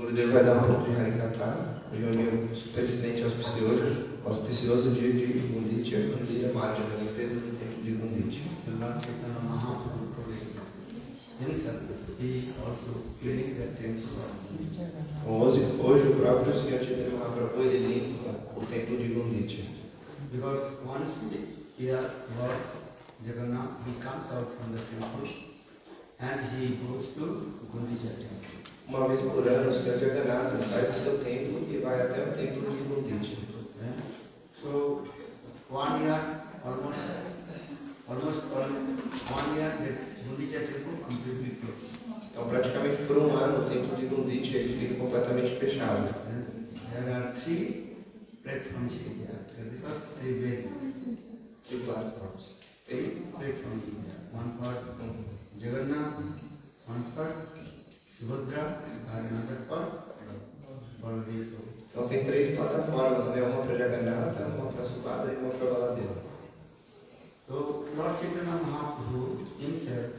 Gurudev vai dar um pouco de Harikatha, reuniu o superexcelente auspicioso dia de Gunditya, Gundira Madhya, na limpeza do templo de Gunditya. Hoje o próprio Sr. Chaitanya Mahaprabhu ele limpa o templo de Gunditya. Because once a year, Lord Jagannath, he comes out from the temple and he goes to Gunditya temple. Uma vez por ano, o Sr. Jagannatha sai do seu templo e vai até o templo de Gunditya. So, 1 year, almost 1 year, the Gunditya temple completely closed. Então, praticamente por um ano, o templo de Gunditya ele fica completamente fechado. There are 3 platforms here. There are 3 ways. 3 platforms. 3 platforms here. One for Jagannath, one for Subhadra, and another for Baladeva. Então tem 3 plataformas, né? Uma para Jagannatha, uma para Subhadra e uma para Baladeva. So Lord Chaitanya Mahaprabhu himself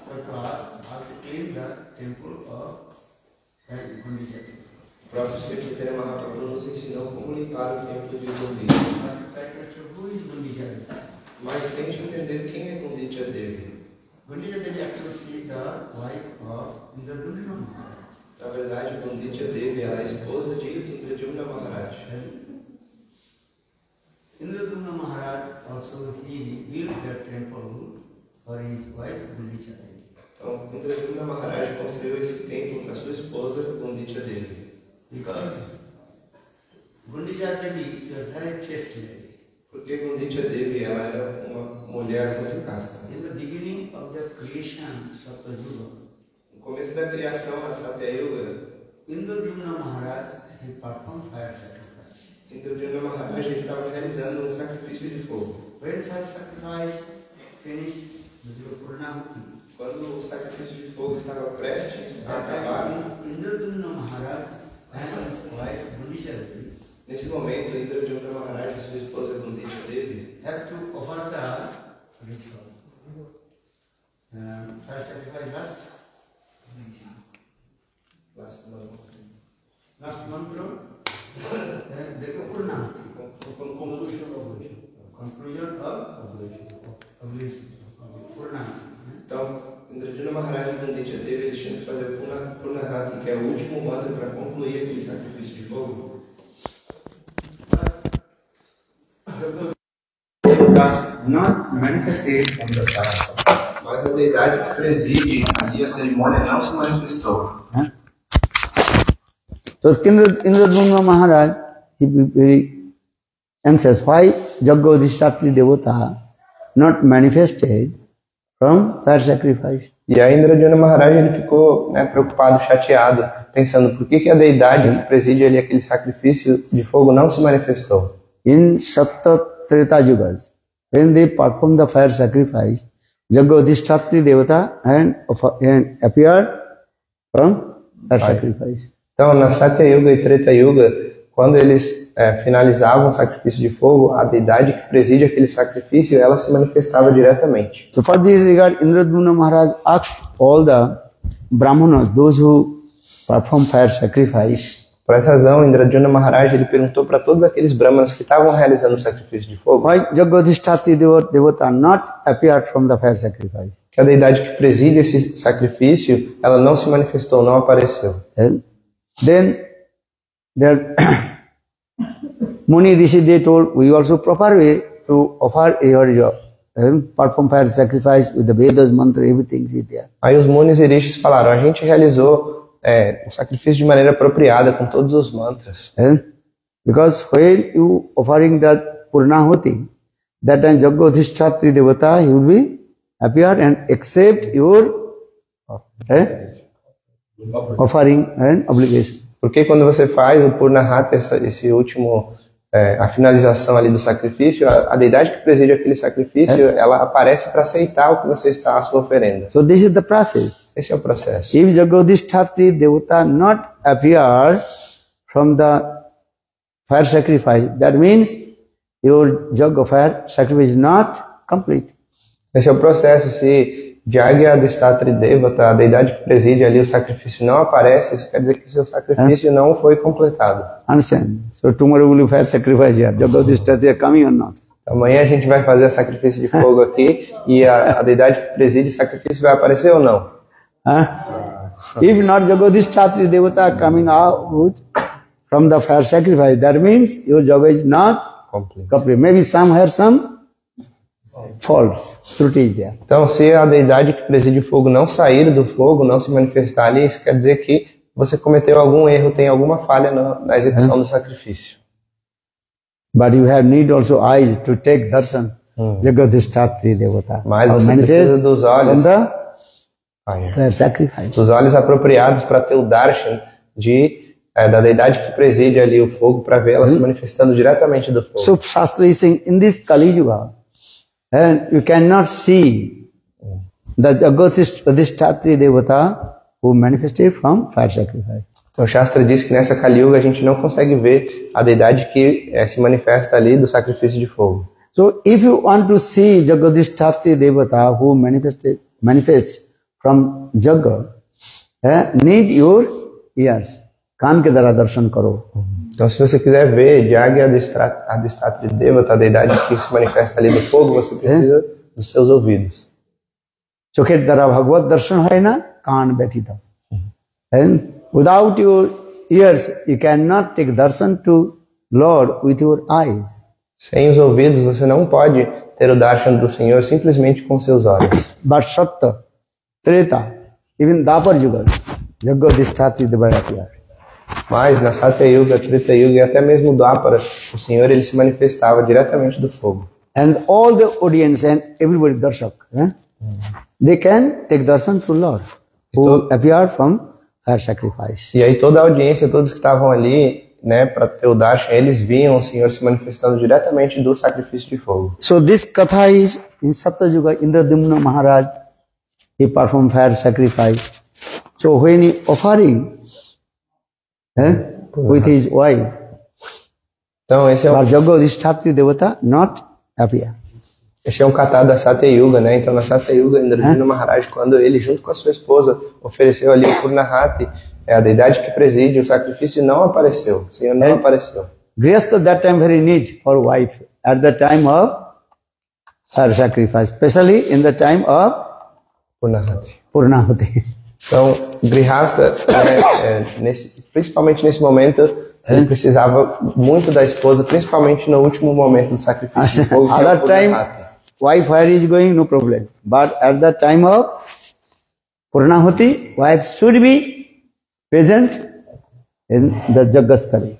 taught us how to clean the temple of Gunditya. O próprio Sr. Chaitanya Mahaprabhu nos ensinou como limpar o templo de Gunditya. Who is Gunditya? Mas tente entender quem é Gunditya Devi. Gunditya Devi actually the wife of Indradumna Maharaj. Na verdade, Gunditya Devi ela é a esposa de Indradumna Maharaj. Indradumna Maharaj also he built the temple for his wife Gunditya Devi. Então, Indradumna Maharaj construiu esse templo para sua esposa Gunditya Devi. Because Gunditya Devi is a very chaste lady. Porque Gunditya Devi ela era uma mulher muito casta. In the beginning of the creation Satya Yuga, No começo da criação da Satya Yuga, Indradumna Maharaj he performed fire sacrifice. Indradumna Maharaj estava realizando um sacrifício de fogo. When fire sacrifice finished, the Purnahuti. Quando o sacrifício de fogo estava prestes a acabar, Indradumna Maharaj and his wife Gunditya Devi nesse momento, Indradumna Maharaj e sua esposa Gunditya Devi have to offer the ritual. Fire sacrifice last mantra, the Purnahuti. Conclusion of ablution. Purnahuti. Então, Indradumna Maharaj e Gunditya Devi eles tinham que fazer o Purnahati, que é o último mantra para concluir aquele sacrifício de fogo. Not manifested on the Saraswati. Mas a deidade que preside ali a cerimônia não se manifestou. So Indradumna Maharaj, he be very anxious. Why Jagodhishtatri Devata not manifested from fire sacrifice? E aí Indradumna Maharaj ele ficou preocupado, chateado, pensando por que a deidade que preside ali aquele sacrifício de fogo não se manifestou. In Satya Treta Yugas, when they perform the fire sacrifice, Jagodhishtatri Devata and appeared from fire sacrifice. Então, na Satya Yuga e Treta Yuga, quando eles finalizavam o sacrifício de fogo, a deidade que preside aquele sacrifício, ela se manifestava diretamente. So for this regard, Indradumna Maharaj asked all the Brahmanas, those who perform fire sacrifice, Por essa razão, Indradumna Maharaj ele perguntou para todos aqueles brahmanas que estavam realizando o sacrifício de fogo, why Jagodhishtatri Devata not appeared from the fire sacrifice? que a deidade que preside esse sacrifício, ela não se manifestou, não apareceu. Then there Muni Rishi they told, we also proper way to offer your perform fire sacrifice with the Vedas, mantra, everything is there. Aí os Munis e Rishis falaram, a gente realizou o sacrifício de maneira apropriada, com todos os mantras. Because when you offering that Purnahuti, that time Jagodhishtatri Devata, he will be appear and accept your offering and obligation. Porque quando você faz o Purnahata, esse último, a finalização ali do sacrifício, a deidade que preside aquele sacrifício, ela aparece para aceitar o que você está, a sua oferenda. So this is the process. Esse é o processo. If Jagodhishtatri Devata not appear from the fire sacrifice, that means your jag of fire sacrifice is not complete. Esse é o processo. Se Jagya Adhistatri Devata, a deidade que preside ali o sacrifício, não aparece, isso quer dizer que o seu sacrifício não foi completado. Understand? So tomorrow will you fire sacrifice here? Jagadhisthati are coming or not? Amanhã a gente vai fazer sacrifício de fogo aqui e a deidade que preside o sacrifício vai aparecer ou não? If not Jagadhisthati Devata coming out from the fire sacrifice, that means your Jaga is not complete. Maybe some have some faults, trutis there. Então, se a deidade que preside o fogo não sair do fogo, não se manifestar ali, isso quer dizer que você cometeu algum erro, tem alguma falha na execução do sacrifício. But you have need also eyes to take darshan. Jagadhisthati Devata. Mas você precisa dos olhos. Sacrifice. Dos olhos apropriados para ter o darshan da deidade que preside ali o fogo, para ver ela se manifestando diretamente do fogo. So Shastra is saying, in this Kali Yuga, and you cannot see the Jagadhisthati Devata who manifested from fire sacrifice. Então, o Shastra diz que nessa Kali Yuga a gente não consegue ver a deidade que se manifesta ali do sacrifício de fogo. So, if you want to see Jagadhisthati Devata who manifests from Jaga, need your ears. Kan ke dara darshan karo. Então, se você quiser ver Jagya Adhistatri Devata, a deidade que se manifesta ali do fogo, você precisa dos seus ouvidos. Chokhet dara Bhagavad darshan hai na, kan betita. And without your ears, you cannot take darshan to Lord with your eyes. Sem os ouvidos, você não pode ter o darshan do Senhor simplesmente com seus olhos. But Satta, Treta, even Dapar Yuga, Jagadhisthati Devata. Mas na Satya Yuga, Treta Yuga e até mesmo Dwapara, o Senhor ele se manifestava diretamente do fogo. And all the audience and everybody darshak, they can take darshan to Lord who appear from fire sacrifice. E aí toda a audiência, todos que estavam ali, para ter o darshan, eles viam o Senhor se manifestando diretamente do sacrifício de fogo. So this katha is in Satya Yuga, Indradumna Maharaj, he performed fire sacrifice. So when he offering with his wife, então esse é Jagadhisthati Devata not appear. Esse é um katha da Satya Yuga, Então na Satya Yuga, Indradumna Maharaj, quando ele junto com a sua esposa ofereceu ali o Purnahati, a deidade que preside o sacrifício, não apareceu. O Senhor não apareceu. Grihastha that time very need for wife at the time of fire sacrifice, especially in the time of Purnahati. Então, Grihastha, principalmente nesse momento, ele precisava muito da esposa, principalmente no último momento do sacrifício de fogo. At that time, wife fire is going, no problem. But at the time of Purnahati, wife should be present in the Jagasthali.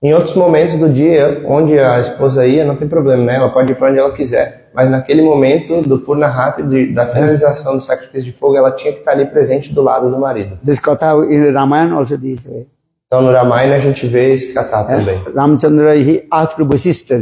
Em outros momentos do dia, onde a esposa ia, não tem problema, Ela pode ir para onde ela quiser. Mas naquele momento do Purnahati, da finalização do sacrifício de fogo, ela tinha que estar ali presente do lado do marido. This katha in Ramayana also this way. Então no Ramayana a gente vê esse katha também. Ramchandra, he asked Vasishtha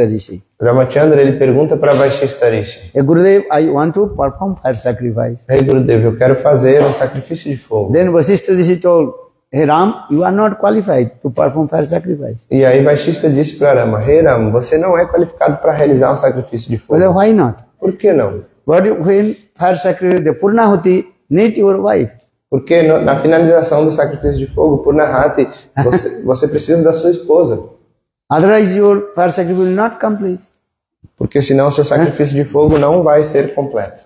Rishi. Ramachandra, ele pergunta para Vasishtha Rishi. Hey Gurudev, I want to perform fire sacrifice. Hey Gurudev, eu quero fazer um sacrifício de fogo. Then Vasishtha Rishi told, Hey Ram, you are not qualified to perform fire sacrifice. E aí Vasishtha disse para Rama, Hey Ram, você não é qualificado para realizar um sacrifício de fogo. Well, why not? Por que não? But when fire sacrifice, the Purnahati, need your wife. Porque na finalização do sacrifício de fogo, Purnahati, você precisa da sua esposa. Otherwise your fire sacrifice will not complete. Porque senão seu sacrifício de fogo não vai ser completo.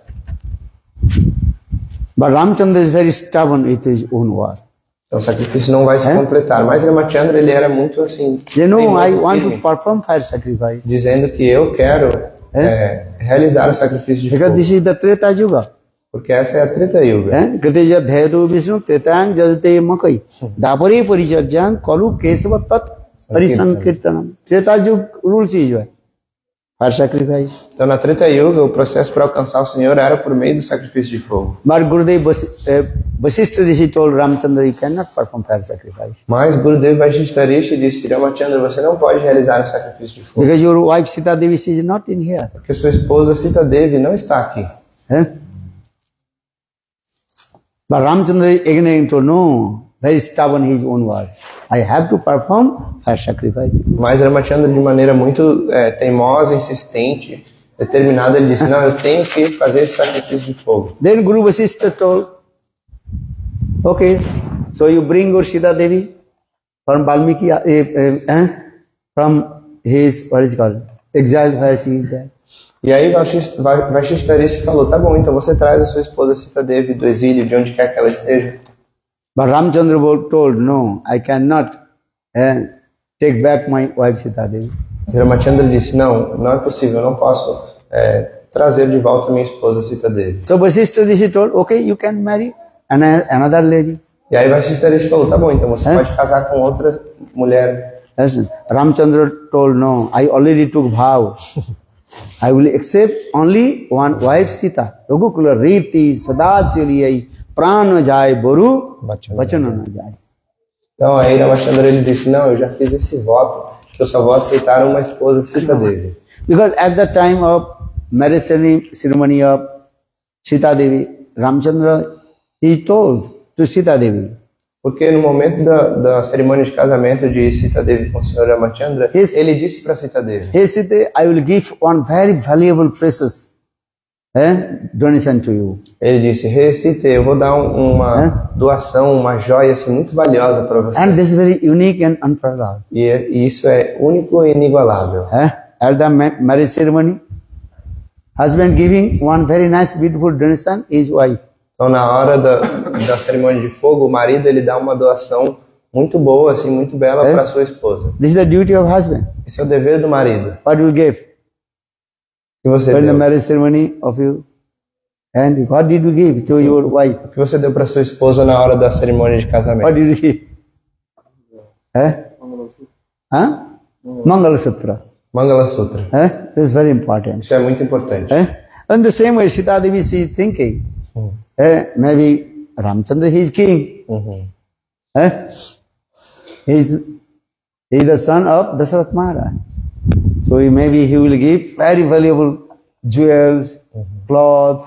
But Ramchandra is very stubborn with his own word. Então o sacrifício não vai se completar. Mas Ramachandra, ele era muito assim, I want to perform fire sacrifice. Dizendo que eu quero realizar o sacrifício de Because fogo. This is the Treta Yuga. Porque essa é a Treta Yuga. Kriteja Dhyado Vishnu Tretang Jajate Makai. Dapare Paricharjang Kalu Kesava Tat Parisankirtanam. Treta Yuga rules is fire sacrifice. Então na Treta Yuga, o processo para alcançar o Senhor era por meio do sacrifício de fogo. But Gurudev Vasishtha Rishi told Ramchandra, you cannot perform fire sacrifice. Mas Gurudev Vasishtha Rishi disse, Ramachandra, você não pode realizar o sacrifício de fogo. Because your wife Sita Devi is not in here. Porque sua esposa Sita Devi não está aqui. But Ramchandra again told, no, very stubborn his own word. I have to perform fire sacrifice. Mas Ramachandra, de maneira muito teimosa, insistente, determinado, ele disse, não, eu tenho que fazer esse sacrifício de fogo. Then Guru Vasishtha told, okay, so you bring your Sita Devi from Valmiki, from his, what is it called, exile where she is there. E aí Vasishtha Rishi falou, tá bom, então você traz a sua esposa Sita Devi do exílio, de onde quer que ela esteja. But Ramchandra told, no, I cannot take back my wife Sita Devi. Ramachandra disse, não é possível, eu não posso trazer de volta minha esposa Sita Devi. So Vasishtha Rishi told, okay, you can marry another lady. E aí Vasishtha Rishi falou, tá bom, então você pode casar com outra mulher. Yes. Ramchandra told, no, I already took vow. I will accept only one wife Sita. Ragukula riti sadachaliyai prana jai boru vachana na jai. Então aí Ramachandra ele disse, não, eu já fiz esse voto, que eu só vou aceitar uma esposa Sita Devi. Because at the time of marriage ceremony of Sita Devi, Ramchandra, he told to Sita Devi. Porque no momento da cerimônia de casamento de Sita Devi com o Sr. Ramachandra, ele disse para Sita Devi, hey Sita, I will give one very valuable precious donation to you. Ele disse, hey Sita, eu vou dar uma doação, uma joia assim, muito valiosa para você. And this is very unique and unparalleled. E isso é único e inigualável. At the marriage ceremony, husband giving one very nice beautiful donation his wife. Então, na hora da cerimônia de fogo, o marido ele dá uma doação muito boa, assim, muito bela para sua esposa. This is the duty of husband. Esse é o dever do marido. What you give? Que você For deu? the marriage ceremony of you, and what did you give to your wife? O que você deu para sua esposa na hora da cerimônia de casamento? What did you give? Mangala Sutra. Mangala Sutra. This is very important. Isso é muito importante. And the same way Sita Devi she is thinking. Maybe Ramchandra, he is king. He is the son of Dasarath Maharaj. So maybe he will give very valuable jewels, clothes.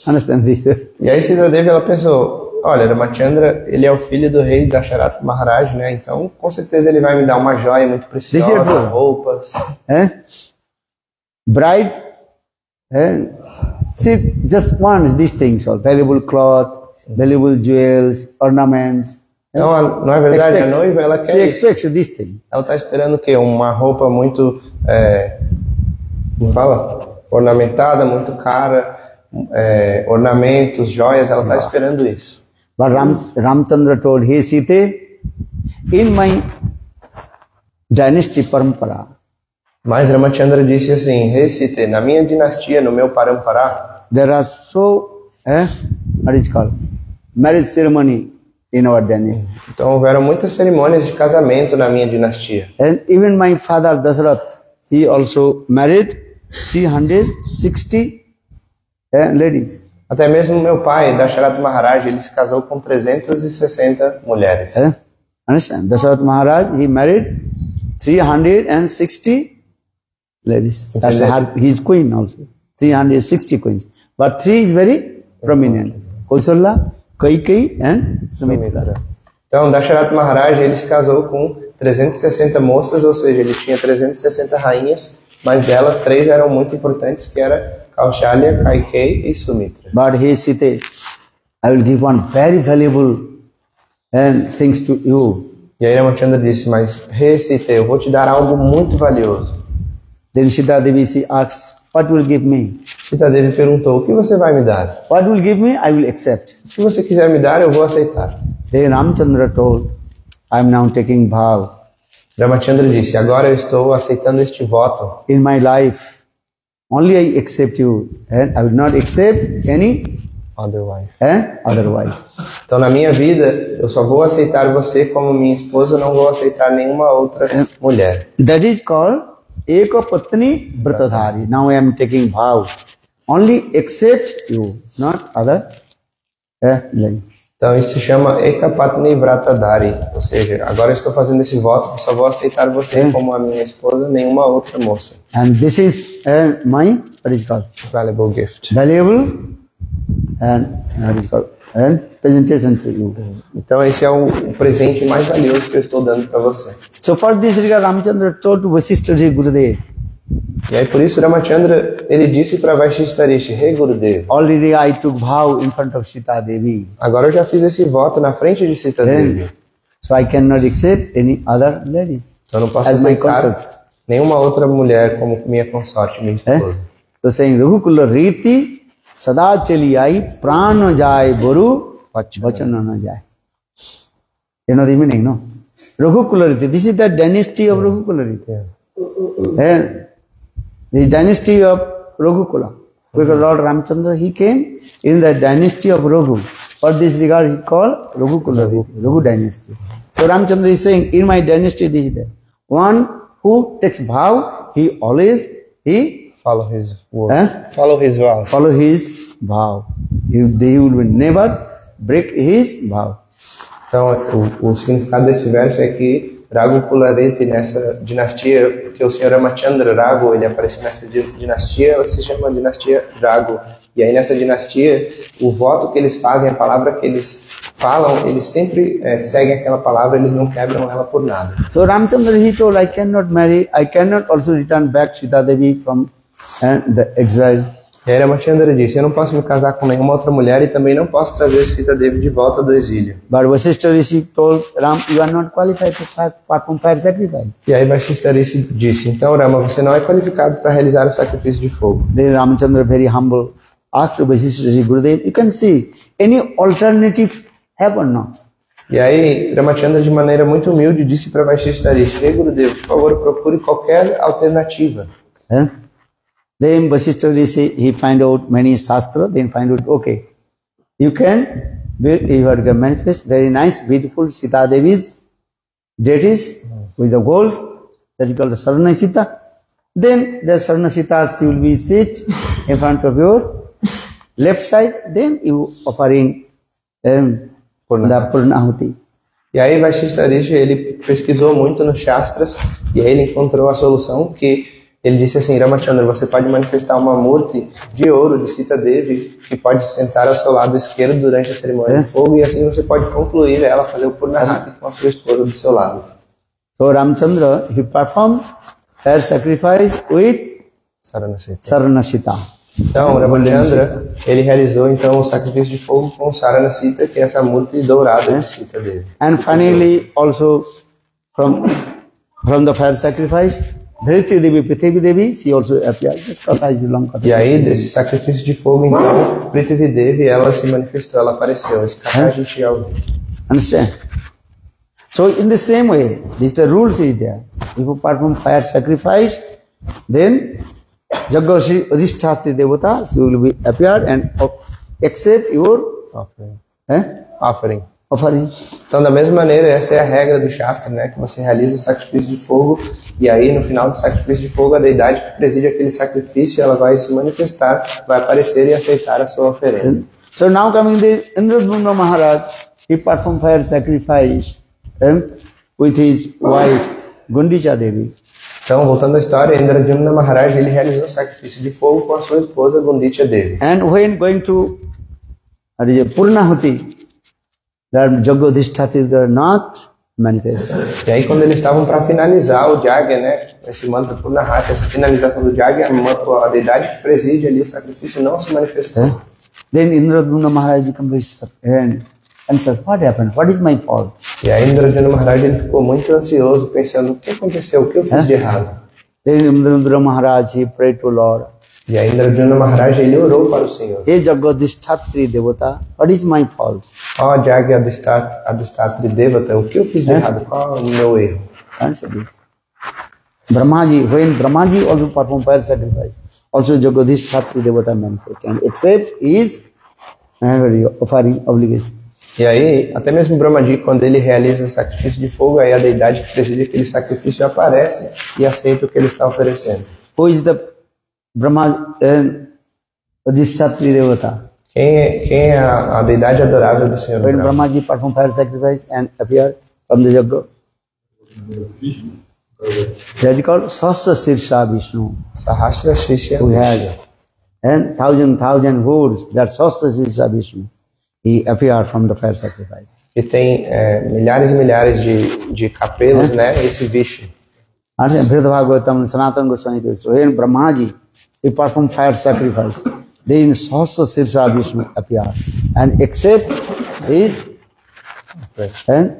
Understand this? E aí Sita Devi ela pensou, olha, Ramachandra, ele é o filho do rei Dasharatha Maharaj, né? Então, com certeza ele vai me dar uma joia muito preciosa, roupas. Bride, she just wants these things, all valuable cloth, valuable jewels, ornaments. Então, não é verdade? A noiva, ela quer she isso. expects these things. Ela está esperando o quê? Uma roupa muito, como fala? Ornamentada, muito cara, ornamentos, joias, ela está esperando isso. But Ramchandra told, hey Sita, in my dynasty parampara. Mas Ramachandra disse assim, hey Sita, na minha dinastia, no meu parampara, there are what is called, marriage ceremony in our dynasty. Então houveram muitas cerimônias de casamento na minha dinastia. And even my father Dasarath, he also married 360 ladies. Até mesmo meu pai, Dasharatha Maharaj, ele se casou com 360 mulheres. Understand? Dasarath Maharaj, he married 360 ladies. That's his queen also. 360 queens. But 3 is very prominent. Kausala, Kaikai and Sumitra. Então, Dasharatha Maharaj, ele se casou com 360 moças, ou seja, ele tinha 360 rainhas, mas delas 3 eram muito importantes, que era Kaushalya, Kaikai e Sumitra. But he Sita, I will give one very valuable things to you. E aí Ramachandra disse, mas hey Sita, eu vou te dar algo muito valioso. Then Sita Devi she asked, what will give me? Sita Devi perguntou, o que você vai me dar? What will give me, I will accept. O que você quiser me dar, eu vou aceitar. Then Ramchandra told, I am now taking vow. Ramachandra disse, agora eu estou aceitando este voto. In my life, only I accept you, and I will not accept any Otherwise. Otherwise. Então, na minha vida, eu só vou aceitar você como minha esposa, não vou aceitar nenhuma outra mulher. That is called Eka Patni Vratadhari. Now I am taking vow. Only accept you, not other lady. Então, isso se chama Ekapatni Vratadhari. Ou seja, agora eu estou fazendo esse voto que só vou aceitar você como a minha esposa, nenhuma outra moça. And this is my, what is called? Valuable gift. Valuable and what is called? And presentation to you. Então, esse é o presente mais valioso que eu estou dando para você. So for this regard, Ramchandra told to Vasishtha Gurudev, E aí por isso Ramachandra, ele disse para Vaishistarishi, Hey Gurudev, already I took vow in front of Sita Devi. agora eu já fiz esse voto na frente de Sita Devi. So I cannot accept any other ladies Então eu não posso as my aceitar consort. nenhuma outra mulher como minha consorte, minha esposa. So saying Raghukula Riti Sada Chali Ai Prana Jai Boru Vachana na Jai. You know the meaning, no? Raghukula Riti. This is the dynasty of Raghukula Riti. And the dynasty of Raghukula. Because Lord Ramchandra, he came in the dynasty of Raghu. For this regard, he called Raghukula Riti, Raghu dynasty. So Ramchandra is saying, in my dynasty, this is there. One who takes vow, he always, he Follow his word. Follow his vows. follow his vow. He will never break his vow. Então, o significado desse verso é que Raghukula Riti, nessa dinastia, porque o senhor Ramachandra Raghu, ele apareceu nessa dinastia, ela se chama dinastia Raghu. E aí nessa dinastia, o voto que eles fazem, a palavra que eles falam, eles sempre seguem aquela palavra, eles não quebram ela por nada. So Ramchandra, he told, I cannot marry, I cannot also return back Sita Devi from the exile. E aí Ramachandra disse, eu não posso me casar com nenhuma outra mulher e também não posso trazer Sita Devi de volta do exílio. But Vasishtha Rishi told Ram, you are not qualified to perform fire sacrifice. E aí Vaishistarishi disse, então Rama, você não é qualificado para realizar o sacrifício de fogo. Then Ramchandra, very humble, asked Vasishtha Rishi, Gurudev, you can see any alternative have or not? E aí Ramachandra, de maneira muito humilde, disse para Vaishistarishi, Hey Gurudev, por favor, procure qualquer alternativa. Then Vasishtha Rishi, he find out many shastra, then find out, okay, you can manifest very nice, beautiful Sita Devi's deities with the gold, that is called the Sarana Sita. Then the Sarana Sita, she will be sit in front of your left side, then you offering the Purnahuti. E aí Vaishistarishi, ele pesquisou muito nos Shastras e aí ele encontrou a solução que ele disse assim, Ramachandra, você pode manifestar uma murti de ouro de Sita Devi que pode sentar ao seu lado esquerdo durante a cerimônia de fogo e assim você pode concluir ela, fazer o Purnahati com a sua esposa do seu lado. So Ramchandra, he performed fire sacrifice with Sarana Sita. Então, Ramachandra, ele realizou então o sacrifício de fogo com Sarana Sita, que é essa murti dourada de Sita Devi. And finally, also from the fire sacrifice, Dhriti Devi, Prithvi Devi, she also appeared. This katha is long katha. E aí, desse sacrifício de fogo, então, Prithvi Devi, ela se manifestou, ela apareceu. Esse katha a gente já ouviu. Understand? So, in the same way, this the rules is there. If you perform fire sacrifice, then Jaggoshi Adhisthati Devata, she will be appeared and accept your Offering. offering. Então, da mesma maneira, essa é a regra do Shastra, né? Que você realiza o sacrifício de fogo e aí, no final do sacrifício de fogo, a deidade que preside aquele sacrifício, ela vai se manifestar, vai aparecer e aceitar a sua oferenda. So now coming the Indradumna Maharaj, he performed fire sacrifice with his wife Gundicha Devi. Então, voltando à história, Indradyumna Maharaj, ele realizou o sacrifício de fogo com a sua esposa Gundicha Devi. And when going to Purnahuti, that Jagodhisthati are not manifest. E aí, quando eles estavam para finalizar o Jagya, né, esse mantra Purnahati, essa finalização do Jagya, a deidade que preside ali o sacrifício não se manifestou. Then Indradumna Maharaj became very and said, what happened? What is my fault? E aí, Indradyumna Maharaj, ele ficou muito ansioso, pensando, o que aconteceu? O que eu fiz de errado? Then Indradumna Maharaj, he prayed to Lord. E aí, Indradyumna Maharaj, ele orou para o Senhor. Hey Jagodhisthati Devata, what is my fault? Ó Jagya Adhistatri Devata, o que eu fiz de errado? Qual é o meu erro? Answer this. Brahmaji, when Brahmaji also performed fire sacrifice, also Jagodhisthati Devata manifest and accept his offering obligation. E aí, até mesmo Brahmaji, quando ele realiza o sacrifício de fogo, aí a deidade que preside aquele sacrifício aparece e aceita o que ele está oferecendo. Who is the Brahma Adhistatri Devata? Quem é a deidade adorável do Senhor When Brahma? Brahmaji performed fire sacrifice and appeared from the Yagya, that is called Sahasra Sirsha Vishnu, Sahasra Shishya who has and thousand hoods, that Sahasra Sirsha Vishnu, he appeared from the fire sacrifice. Que tem milhares e milhares de capelos, né? Esse Vishnu. Understand? Bhirda Bhagavatam, Sanatana Goswami. So when Brahmaji, he performed fire sacrifice, then Sahasra Sirsa Vishnu appeared and accept his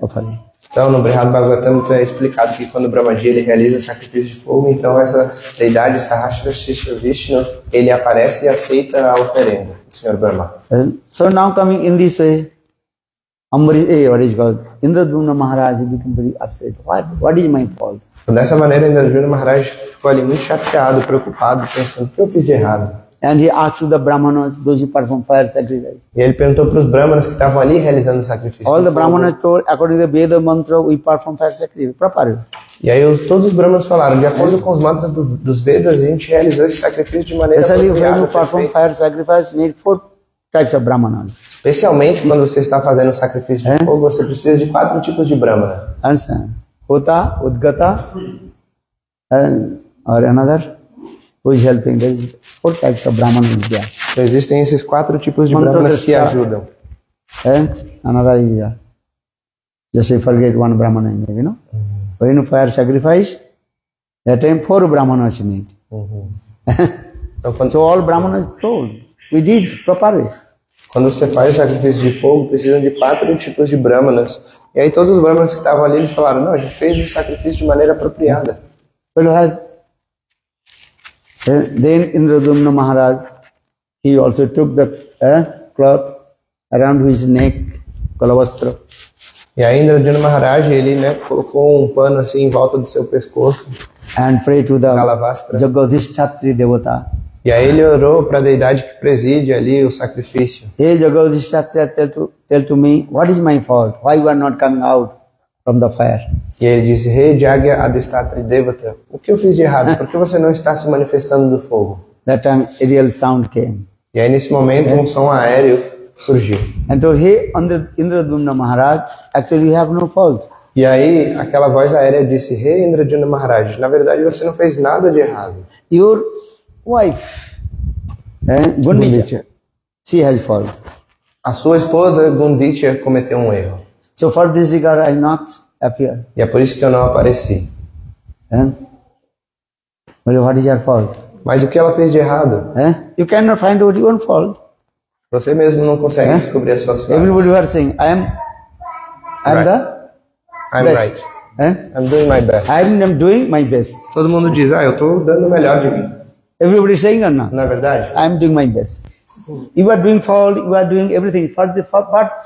offering. Então, no Brihad Bhagavatam é explicado que quando Brahmaji ele realiza sacrifício de fogo, então essa deidade Sahasra Sirsa Vishnu, ele aparece e aceita a oferenda do Senhor Brahma. So now coming in this way, what is called Indradumna Maharaj became very upset. What is my fault? Então, dessa maneira, Indradumna Maharaj ficou ali muito chateado, preocupado, pensando o que eu fiz de errado. And he asked to the Brahmanas, those who perform fire sacrifice. E ele perguntou para os Brahmanas que estavam ali realizando o sacrifício. All the Brahmanas told, according to the Veda mantra, we perform fire sacrifice properly. E aí todos os Brahmanas falaram, de acordo com os mantras dos Vedas, a gente realizou esse sacrifício de maneira apropriada. When you perform fire sacrifice, need 4 types of Brahmanas. Especialmente quando você está fazendo o sacrifício de fogo, você precisa de 4 tipos de Brahmana. Understand? Hota, Udgata, or another who is helping. There is 4 types of Brahmanas there. Então existem esses 4 tipos de Brahmanas que ajudam. And another is just I forget one Brahmana, you know. When you fire sacrifice, that time 4 Brahmanas need. Então, So all Brahmanas told, we did properly. Quando você faz o sacrifício de fogo, precisam de 4 tipos de Brahmanas. E aí todos os Brahmanas que estavam ali, eles falaram, não, a gente fez o sacrifício de maneira apropriada. Then Indradumna Maharaj, he also took the cloth around his neck, Kalavastra. E aí Indradumna Maharaj, ele colocou um pano assim em volta do seu pescoço. And prayed to the Kalavastra. Jagadhishthatri Devata. E aí ele orou para a deidade que preside ali o sacrifício. Hey Jagadhishthatri, tell to me, what is my fault? Why you are not coming out from the fire? E ele disse, Rei Jagya Adhistatri Devata, o que eu fiz de errado? Por que você não está se manifestando do fogo? That time a real sound came. E aí nesse momento um som aéreo surgiu. And told, hey Indradumna Maharaj, actually you have no fault. E aí aquela voz aérea disse, Rei Indradumna Maharaj, na verdade você não fez nada de errado. Your wife, Gundicha, she has fault. A sua esposa Gundicha cometeu um erro. So for this regard I not appear. E é por isso que eu não apareci. Well, what is your fault? Mas o que ela fez de errado? You cannot find out your own fault. Você mesmo não consegue descobrir as suas falhas. Everybody was saying, I'm right. I'm doing my best. I'm doing my best. Todo mundo diz, eu estou dando o melhor de mim. Everybody is saying or not? Não é verdade? I'm doing my best. You are doing fault, you are doing everything. But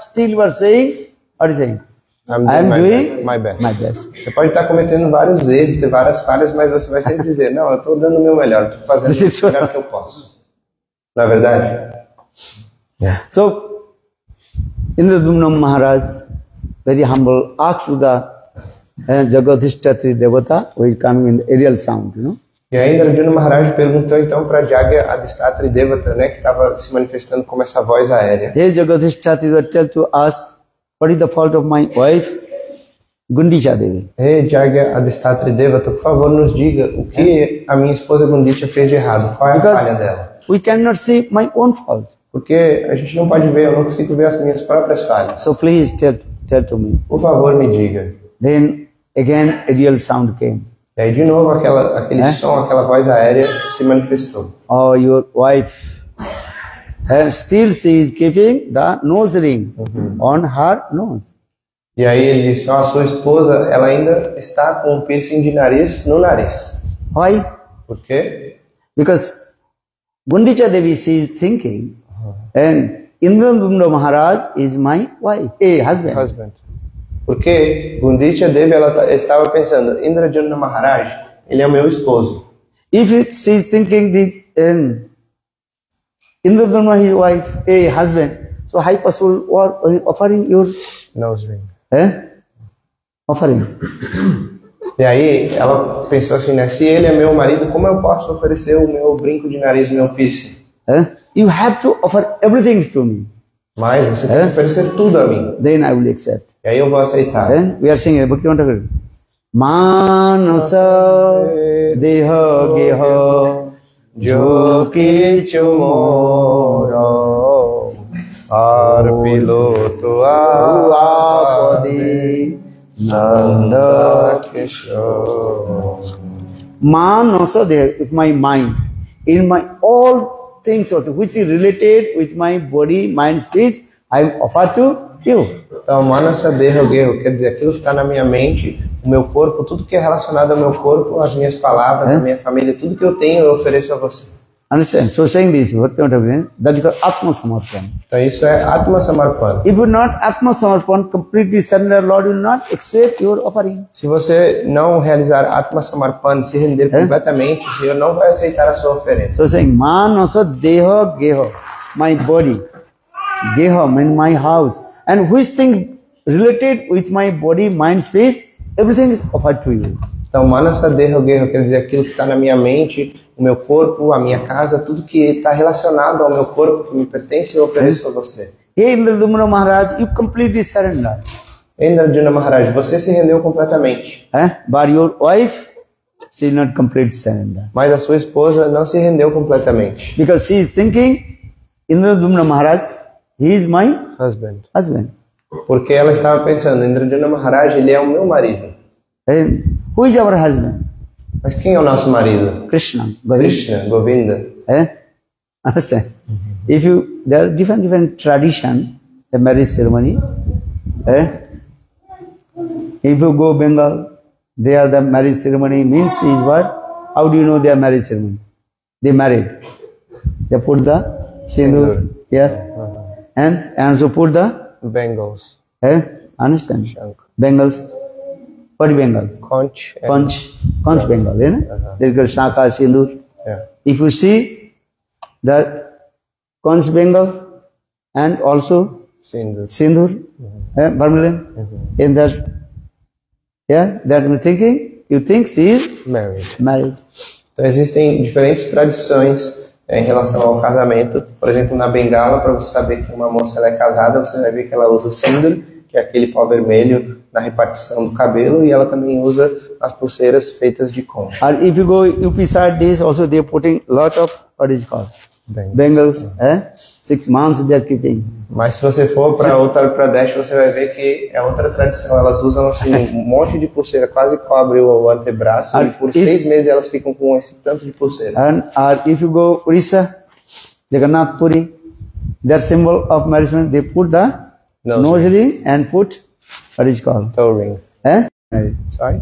still you are saying, what are you saying? I'm doing my best. Você pode estar cometendo vários erros, ter várias falhas, mas você vai sempre dizer, não, eu estou dando o meu melhor, estou fazendo o melhor que eu posso. Não é verdade? Yeah. So, Indradumna Maharaj, very humble, asked to the Jagadhishthatri Devata, who is coming in the aerial sound, you know. E aí Indradumna Maharaj perguntou então para Jagya Adhistatri Devata, né, que estava se manifestando como essa voz aérea. Hey Jagadhishthatri, tell to us, what is the fault of my wife, Gundicha Devi? Hey Jagya Adhistatri Devata, por favor nos diga o que a minha esposa Gundicha fez de errado, qual é a falha dela? We cannot see my own fault. Porque a gente não pode ver, eu não consigo ver as minhas próprias falhas. So please tell to me. Por favor, me diga. Then again a real sound came. E aí de novo aquele som, aquela voz aérea se manifestou. Oh, your wife, still she is keeping the nose ring on her nose. E aí ele disse, a sua esposa, ela ainda está com um piercing de nariz no nariz. Why? Por quê? Because Gundicha Devi, she is thinking, and Indradumna Maharaj is my wife, husband. Porque Gundicha Devi, ela estava pensando, Indradumna Maharaj, ele é o meu esposo. If she is thinking that Indradumna his wife, husband, so how possible offering your nose ring? Offering. E aí ela pensou assim, né? Se ele é meu marido, como eu posso oferecer o meu brinco de nariz, o meu piercing? You have to offer everything to me. Mas você tem que oferecer tudo a mim. Then I will accept. E aí eu vou aceitar. We are singing Bhaktivinoda Thakur. Manasa deha geha joki chumoro arpiloto apade Nanda Kishore. Man also there with my mind. In my all things also, which is related with my body, mind, speech, I offer to you. Então, manasa deho geho quer dizer aquilo que está na minha mente, o meu corpo, tudo que é relacionado ao meu corpo, as minhas palavras, a minha família, tudo que eu tenho eu ofereço a você. Understand? So saying this, what kind of that is called Atma Samarpan. Então isso é Atma Samarpan. If you not Atma Samarpan, completely surrender, Lord will not accept your offering. Se você não realizar Atma Samarpan, se render completamente, o Senhor não vai aceitar a sua oferenda. So saying, Manasa Deho Geho, my body, Geho means my house, and which thing related with my body, mind, space, everything is offered to you. Então, Manasa Deho Geho quer dizer aquilo que está na minha mente, o meu corpo, a minha casa, tudo que está relacionado ao meu corpo, que me pertence, eu ofereço a você. Hey Indradumna Maharaj, you completely surrender. Indradumna Maharaj, você se rendeu completamente. But your wife, she did not completely surrender. Mas a sua esposa não se rendeu completamente. Because she is thinking, Indradumna Maharaj, he is my husband. Porque ela estava pensando, Indradumna Maharaj, ele é o meu marido. And who is our husband? Mas quem é o nosso marido? Krishna, Govinda. Understand? If you, there are different tradition, the marriage ceremony. If you go Bengal, there the marriage ceremony means is what? How do you know their marriage ceremony? They married. They put the sindur here, and also put the bangles. Understand? Shank. Bangles. What is Bengal? Conch. Conch Bengal, There is Shaka, Sindur. Yeah. If you see the Conch Bengal and also Sindur, Vermilion, in that, that I'm thinking, you think she is married. Então existem diferentes tradições em relação ao casamento. Por exemplo, na Bengala, para você saber que uma moça ela é casada, você vai ver que ela usa o sindur, que é aquele pó vermelho na repartição do cabelo, e ela também usa as pulseiras feitas de concha. And if you go UP side, this also they are putting lot of what is called bangles. 6 months they are keeping. Mas se você for para Uttar Pradesh, você vai ver que é outra tradição. Elas usam assim um monte de pulseira, quase cobre o antebraço, e por 6 meses elas ficam com esse tanto de pulseira. And if you go Orissa, Jagannath Puri, their symbol of marriage, they put the nose ring and put what is called toe ring. Sorry.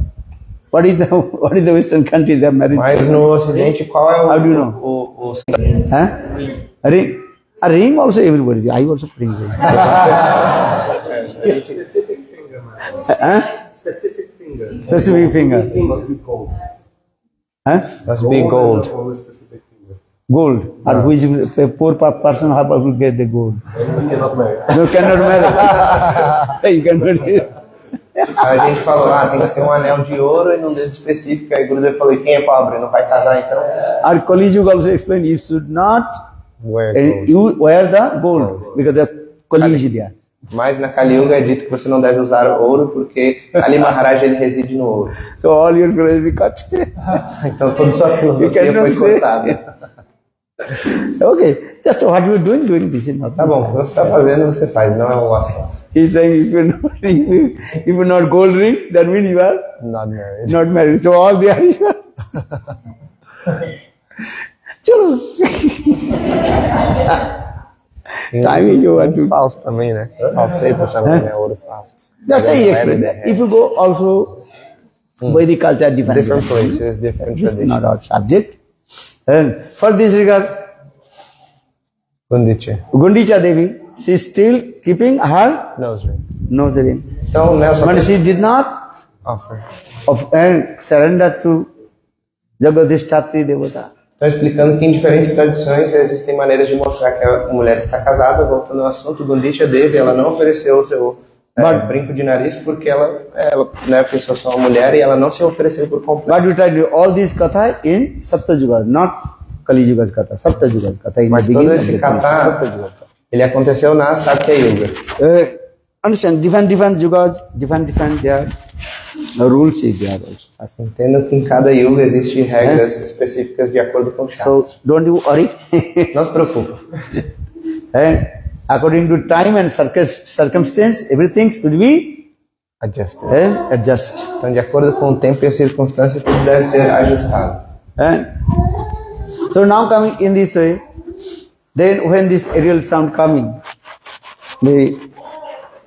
What is the Western country that marriage? Mas no Ocidente, qual é o? How do you know? Ring. A ring also everybody. I also bring ring. Specific finger, man. Specific finger. Specific finger. It must be gold. Must be gold. Only specific finger. Gold. And which a poor person how will get the gold? You cannot marry. No, cannot marry. You cannot. A gente falou, tem que ser um anel de ouro e num dedo específico. Aí o Gurudev falou, quem é pobre? Não vai casar então? Our Kali Yuga also explained, you should not wear the gold because the Kali is there. Mas na Kali Yuga é dito que você não deve usar ouro porque Ali Maharaj ele reside no ouro. So all your philosophy cut. Então toda sua filosofia foi cortada. Okay, just what you are doing this is not. Tá bom, o que você está fazendo, você faz, não é um assunto. He's saying if you're not gold ring, that means you are not married. So all the others Chalo. Time is over to falso também, né? Falseta também é ouro falso. That's why he explained. If you go also Vedic culture, different places, different traditions. This is not our subject. And for this regard, Gundicha Devi, she is still keeping her nose ring. Então, but she did not offer surrender to Jagadhishthatri Devata. Então, explicando que em diferentes tradições existem maneiras de mostrar que a mulher está casada. Voltando ao assunto, Gundicha Devi, ela não ofereceu o seu brinco de nariz porque ela pensou só uma mulher e ela não se ofereceu por completo. But we try to do all this katha in Sapta Yuga, not Kali Yuga's katha. Sapta Yuga's katha. Mas todo esse katha, ele aconteceu na Satya Yuga. Understand, different yugas, different their rules is there also. Entendo que em cada yuga existem regras específicas de acordo com o Shastra. So don't you worry. Não se preocupe. According to time and circumstance, everything should be Adjusted. and adjust. Então, de acordo com o tempo e a circunstância, tudo deve ser ajustado. And so now coming in this way, then when this aerial sound coming, the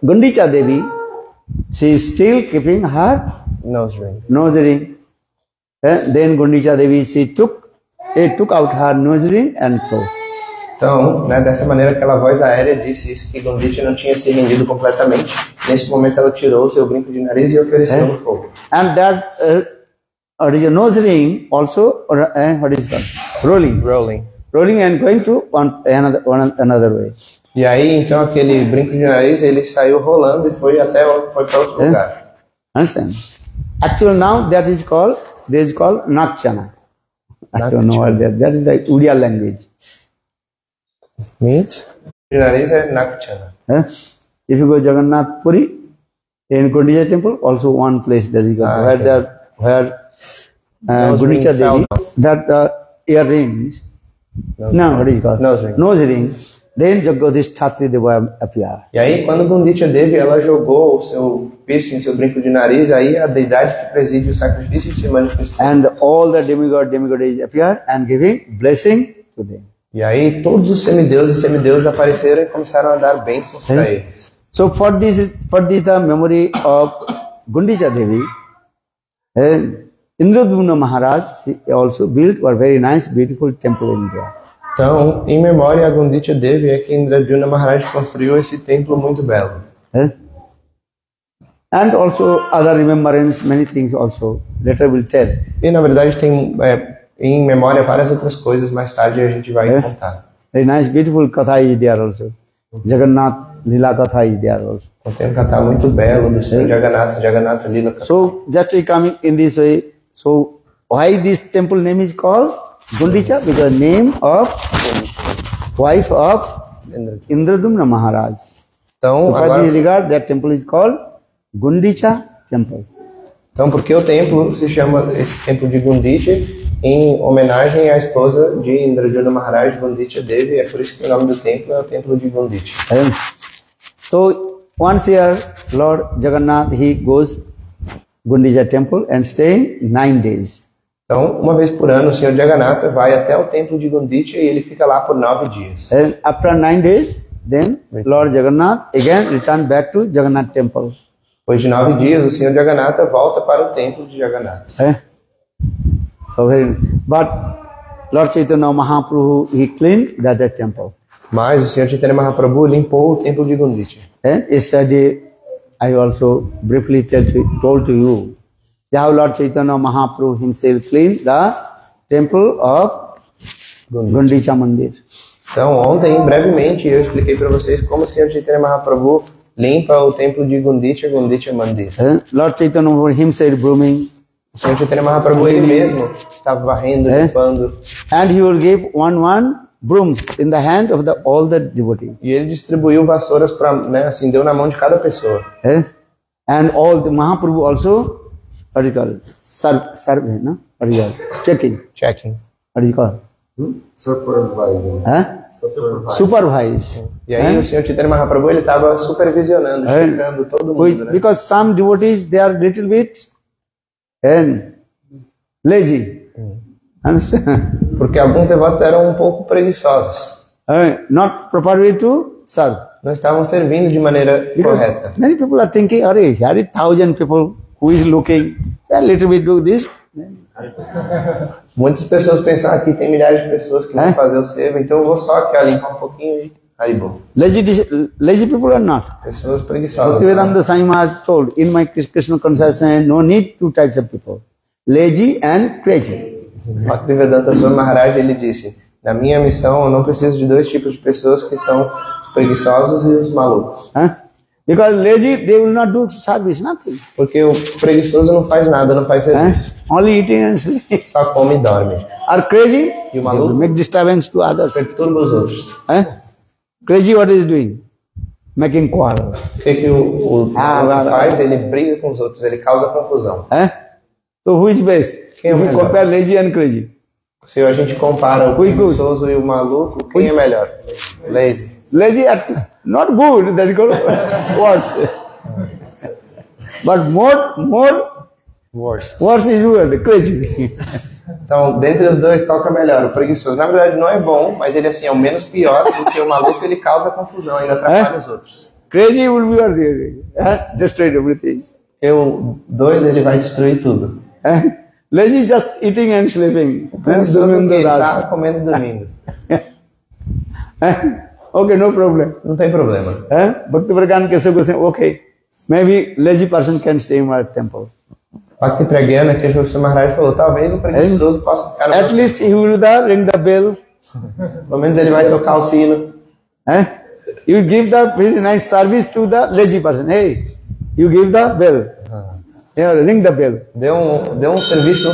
Gundicha Devi, she is still keeping her Nose ring. nose ring. Then Gundicha Devi, she took out her nose ring and so. Então, né, dessa maneira, aquela voz aérea disse isso, que Gundicha não tinha se rendido completamente. Nesse momento, ela tirou o seu brinco de nariz e ofereceu no fogo. And that nose ring also, what is it called? Rolling. Rolling and going to another way. E aí, então, aquele brinco de nariz, ele saiu rolando e foi para outro lugar. Understand? Actually, now that is called Nakchana. I don't know what that is the Uriya language. Means? De nariz é Nakchana. If you go Jagannath Puri, in Gundicha temple, also one place that is called, where Gundicha Devi, that earrings, what is it called? Nose ring. Then Jagadish Chatri Deva appear. E aí, quando Gundicha Devi, ela jogou o seu piercing, seu brinco de nariz, aí a deidade que preside o sacrifício se manifestou. And all the demigods appeared and giving blessing to them. E aí, todos os semideuses e semideusas apareceram e começaram a dar bênçãos para eles. So for this the memory of Gundicha Devi, Indradumna Maharaj also built a very nice, beautiful temple in there. Então, em memória a Gundicha Devi é que Indradyumna Maharaj construiu esse templo muito belo. And also other remembrance, many things also. Later we'll tell. E na verdade tem em memória várias outras coisas, mais tarde a gente vai contar. Very nice, beautiful katha is there also. Jagannath Lila katha is there also. Tem um katha muito belo do Senhor Jagannatha Lila Katha. So just coming in this way, so why this temple name is called Gundicha? Because name of wife of Indradumna Maharaj. Então, so for this regard, that temple is called Gundicha Temple. Então, porque o templo se chama esse templo de Gundicha em homenagem à esposa de Indradyumna Maharaj, Gundicha Devi, é por isso que o nome do templo é o templo de Gundicha. So once a year, Lord Jagannath, he goes Gundicha Temple and staying 9 days. Então, uma vez por ano, o Senhor Jagannatha vai até o templo de Gundicha e ele fica lá por 9 dias. And after 9 days, then Lord Jagannath again return back to Jagannath Temple. Depois de 9 dias, o Senhor Jagannatha volta para o templo de Jagannatha. So but Lord Chaitanya Mahaprabhu, he cleaned that temple. Mas o Senhor Chaitanya Mahaprabhu limpou o templo de Gundicha. And yesterday, I also briefly told to you how Lord Chaitanya Mahaprabhu himself cleaned the temple of Gundicha Mandir. Então, ontem, brevemente, eu expliquei para vocês como o Senhor Chaitanya Mahaprabhu limpa o templo de Gundicha Mandir. Lord Chaitanya himself brooming. O Senhor Chaitanya Mahaprabhu ele mesmo estava varrendo, limpando. And he will give one broom in the hand of all the devotees. E ele distribuiu vassouras para, né, assim, deu na mão de cada pessoa. And all the Mahaprabhu also, what is called? Serve, no? What is called? Checking. What is called? Supervising. Supervise. E aí o Senhor Chaitanya Mahaprabhu ele estava supervisionando, checando todo mundo, né? Because some devotees, they are little bit lazy. Understand? Porque alguns devotos eram um pouco preguiçosos. Not proper way to serve. Não estavam servindo de maneira correta. Many people are thinking, here is 1,000 people who is looking, a little bit do this. Muitas pessoas pensam aqui tem milhares de pessoas que vão fazer o seva, então eu vou só aqui limpar um pouquinho e haribol. Lazy people are not. Pessoas preguiçosas. Bhaktivedanta Swami Maharaj told, in my Krishna consciousness, no need 2 types of people, lazy and crazy. Bhaktivedanta Swami Maharaj ele disse, na minha missão eu não preciso de 2 tipos de pessoas que são os preguiçosos e os malucos. Because lazy, they will not do service, nothing. Porque o preguiçoso não faz nada, não faz serviço. Only eating and sleeping. Só come e dorme. Are crazy? E o maluco make disturbance to others. perturba os outros. Crazy, what is doing? Making quarrel. O que o maluco faz? Ele briga com os outros, ele causa confusão. So who is best? Quem é o If you melhor? compare lazy and crazy. Se a gente compara o preguiçoso e o maluco, quem é melhor? Lazy. Lazy, not good. That is called what? But more Worst. worse is who? The crazy. Então, dentre os dois, qual que é melhor? O preguiçoso, na verdade, não é bom, mas ele assim, é o menos pior, porque o maluco ele causa confusão, ainda atrapalha os outros. Crazy will be over there. Destroy everything. Porque o doido, ele vai destruir tudo. Lazy just eating and sleeping. O preguiçoso que ele tá comendo e dormindo. Okay, no problem. Não tem problema. Bhakti Pragyana Kesava Goswami, okay, maybe lazy person can stay in my temple. Bhakti Pragyana, que o Maharaj falou, talvez o preguiçoso possa ficar no At least he will ring the bell. Pelo menos ele vai tocar o sino. You give the very nice service to the lazy person. Hey, you give the bell. Yeah, ring the bell. Deu um serviço.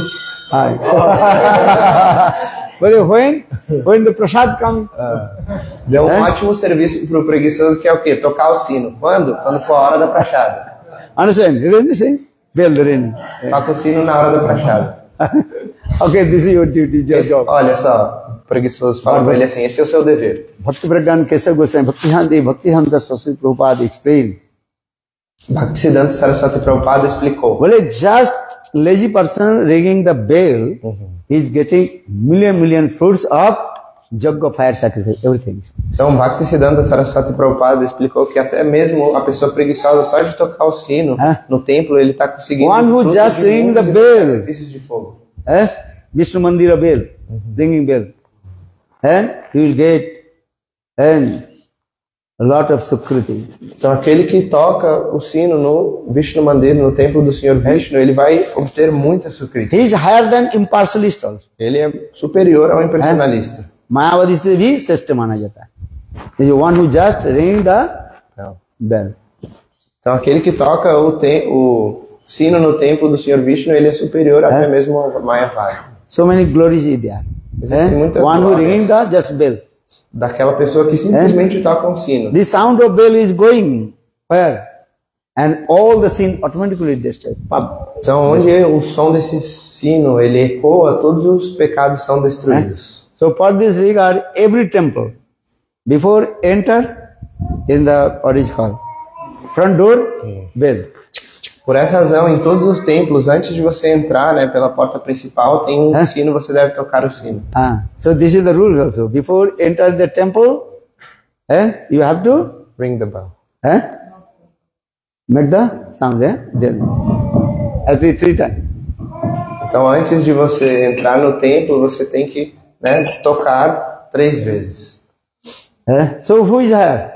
But when the prasad comes, Deu um ótimo serviço pro preguiçoso, que é o quê? Tocar o sino. Quando? Quando for a hora da prachada. understand? Isn't it? Bell ring. Toca o sino na hora da prachada. Okay, this is your duty, your job. Olha só, o preguiçoso fala pra ele assim, esse é o seu dever. Bhakti Pragyana Kesava Goswami, Bhaktisiddhanta Saraswati Prabhupada explained. Bhaktisiddhanta Saraswati Prabhupada explicou. Well, a just lazy person ringing the bell is getting million fruits of Jagga, fire sacrifice, everything. Então, Bhaktisiddhanta Saraswati Prabhupada explicou que até mesmo a pessoa preguiçosa, só de tocar o sino no templo, ele está conseguindo One who just ring the bell. sacrifícios de fogo. Vishnu Mandira bell, ringing bell. And he will get a lot of sukriti. Então, aquele que toca o sino no Vishnu Mandir, no templo do Senhor Vishnu, ele vai obter muita sukriti. He is higher than impartialist also. Ele é superior ao impressionalista. Mayavadi se bhi sreshta mana jata hai. This is one who just ring the bell. Então, aquele que toca o sino no templo do Senhor Vishnu, ele é superior até mesmo ao Mayavadi. So many glories is there. One who ringing the just bell. Daquela pessoa que simplesmente toca um sino. The sound of bell is going where? And all the sin automatically destroyed. Então, onde o som desse sino, ele ecoa, todos os pecados são destruídos. So for this regard, every temple, before enter in the, what is called, front door, bell. Por essa razão, em todos os templos, antes de você entrar, né, pela porta principal, tem um sino, você deve tocar o sino. So this is the rules also. Before enter the temple, you have to Ring the bell. make the sound, at least 3 times. Então, antes de você entrar no templo, você tem que, né, tocar 3 vezes. So who is higher?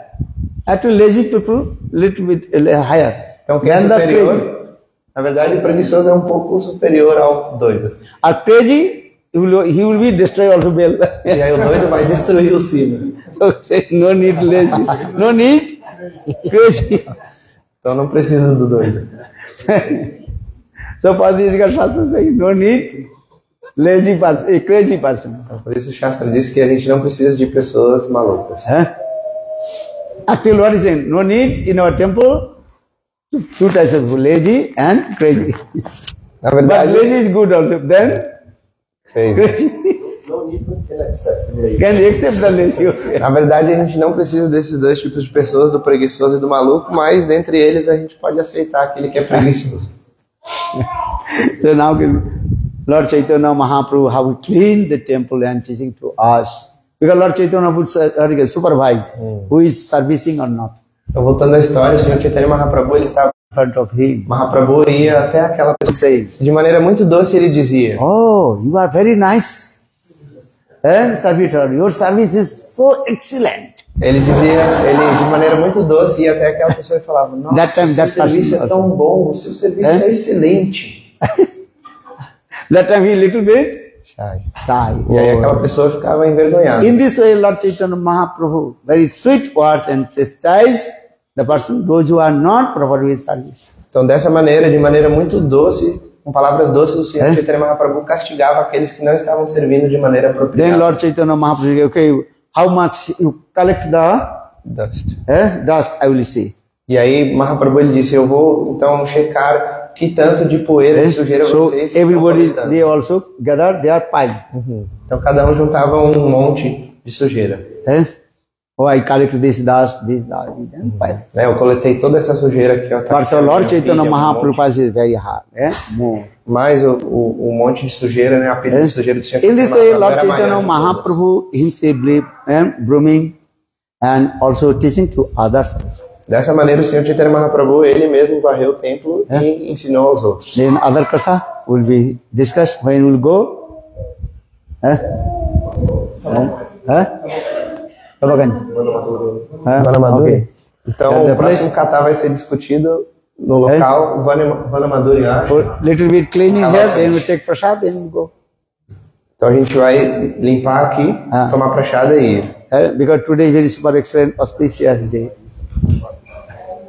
Actually, lazy people, little bit higher. Então, quem é superior? Na verdade, o preguiçoso é um pouco superior ao doido. A crazy, he will be destroy also bell. E aí o doido vai destruir o sino. So say no need lazy, no need crazy. Então, não precisa do doido. So for this, Shastra say no need lazy person, a crazy person. Então, por isso o Shastra diz que a gente não precisa de pessoas malucas. Actually, what is saying? No need in our temple 2 types of lazy and crazy. Na But verdade, lazy is good also. Then crazy No need can accept. can accept the lazy. na verdade, a gente não precisa desses 2 tipos de pessoas, do preguiçoso e do maluco, mas dentre eles a gente pode aceitar aquele que é preguiçoso. So now Lord Chaitanya Mahaprabhu, how he cleaned the temple and teaching to us. Because Lord Chaitanya would supervise who is servicing or not. Então, voltando à história, o Senhor Chaitanya Mahaprabhu, ele estava In front of him. Mahaprabhu ia até aquela pessoa. Say, De maneira muito doce, ele dizia: oh, you are very nice. Servitor, your service is so excellent. Ele de maneira muito doce, ia até aquela pessoa e falava: nossa, That time, o seu that serviço person é tão bom, o seu serviço é excelente. That time he little bit Shy. shy. E aí aquela pessoa ficava envergonhada. In this way, Lord Chaitanya Mahaprabhu, very sweet words and chastise the person, those who are not proper with service. Então, dessa maneira, de maneira muito doce, com palavras doces, o Senhor Chaitanya Mahaprabhu castigava aqueles que não estavam servindo de maneira Then apropriada. Lord Chaitanya Mahaprabhu said, okay, how much you collect the Dust. dust, I will see. E aí Mahaprabhu ele disse: eu vou então checar que tanto de poeira e sujeira So vocês estão everybody, coletando. they also gather their pile. Então cada um juntava um monte de sujeira. Oh, I collect this dust, and pile. Eu coletei toda essa sujeira aqui, ó. Tá But so aqui, ó, Lord minha Chaitanya pilha, Mahaprabhu is very hard. More. Mas o monte de sujeira, né? A pilha de sujeira do Senhor In this way, Lord era maior Chaitanya de todas. Mahaprabhu himself believed and blooming and also teaching to others. Dessa maneira, o Senhor Chaitanya Mahaprabhu, ele mesmo varreu o templo e ensinou aos outros. Then other katha will be discussed when we'll go. Okay. Então, The o próximo kata vai ser discutido no local Vanamadurya. For little bit cleaning here, then we take prasad, then we go. Então a gente vai limpar aqui, tomar prachada e ir. Because today is very super excellent, auspicious day.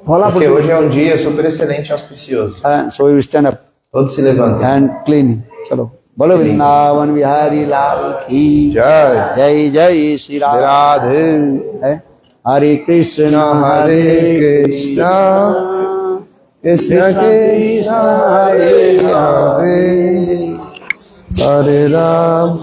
Porque hoje é um dia super excelente e auspicioso. So we will stand up Todos se levantem. and cleaning. Chalo. Bolo Vrindavan Vihari Lal ki Jai. Jai Jai Shri Ram. Radhe. Hare Krishna Hare Krishna. Krishna Krishna Hare Hare. Hare Ram.